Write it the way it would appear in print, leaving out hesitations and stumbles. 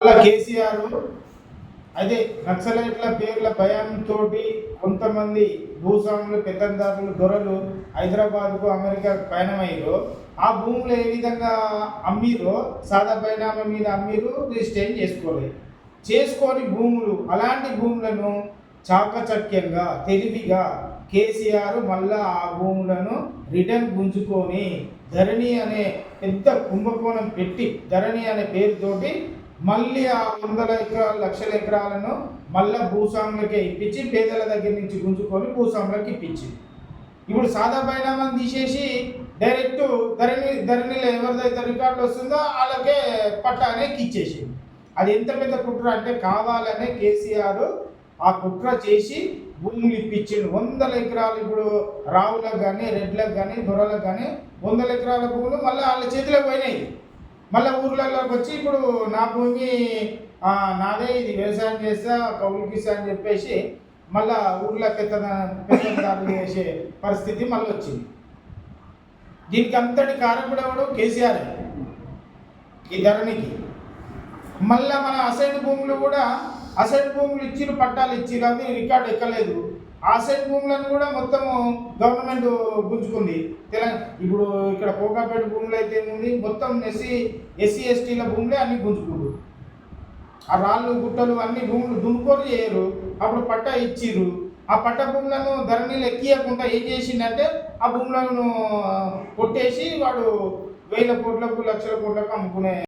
కేసీఆర్ అయితే నక్సలైట్ల పేర్ల భయంతో కొంతమంది భూస్వాములు పెత్తందారులు దొరలు హైదరాబాద్కు అమెరికాకు పయనమయ్యారో ఆ భూములు ఏ విధంగా అమ్మిరో సాదా పరిణామం మీద అమ్మిరు రిజిస్ట్రేషన్ చేసుకొని భూములు అలాంటి భూములను చాకచక్యంగా తెలివిగా కేసీఆర్ మళ్ళా ఆ భూములను రిటర్న్ గుంజుకొని ధరణి అనే పెద్ద కుంభకోణం పెట్టి ధరణి అనే పేరుతోటి మళ్ళీ ఆ వందల ఎకరాలు లక్షల ఎకరాలను మళ్ళీ భూస్వాములకే ఇప్పించి పేదల దగ్గర నుంచి గుంజుకొని భూస్వాములకు ఇప్పించింది. ఇప్పుడు సాదా పరిణామం తీసేసి డైరెక్ట్ ధరణిలో ఎవరిదైతే రికార్డు వస్తుందో వాళ్ళకే పట్టానే ఇచ్చేసింది. అది ఎంత పెద్ద కుట్ర అంటే కావాలనే కేసీఆర్ ఆ కుట్ర చేసి భూములు ఇప్పించిండు. వందల ఎకరాలు ఇప్పుడు రావులకు కానీ రెడ్లకు కానీ దొరలకు కానీ వందల ఎకరాల భూములు మళ్ళీ వాళ్ళ చేతిలో పోయినాయి. మళ్ళీ ఊర్లలోకి వచ్చి ఇప్పుడు నా భూమి నాదే, ఇది వ్యవసాయం చేస్తా కౌలుకిస్తా అని చెప్పేసి మళ్ళీ ఊర్లో పెద్దదారులు చేసే పరిస్థితి మళ్ళీ వచ్చింది. దీనికి అంతటి కారకుడు ఎవడు? కేసీఆర్. ఈ ధరణికి మళ్ళీ మన అసైన్ భూములు కూడా అసైన్ భూములు ఇచ్చిరు, పట్టాలు ఇచ్చిరు, అవి రికార్డు ఎక్కలేదు. అసైన్ భూములను కూడా మొత్తము గవర్నమెంట్ గుంజుకుంది. ఇప్పుడు ఇక్కడ కోకాపేట భూములు అయితే ఏముంది, మొత్తం ఎస్సీ ఎస్టీల భూములే అన్ని గుంజుకుంటారు. ఆ రాళ్ళు గుట్టలు అన్ని భూములు దున్నుకొని చేయరు. అప్పుడు పట్టా ఇచ్చిర్రు. ఆ పట్ట భూములను ధరణిలో ఎక్కియకుండా ఏం చేసిందంటే ఆ భూములను కొట్టేసి వాడు 1000 కోట్లకు 1,00,000 కోట్లకు అమ్ముకునే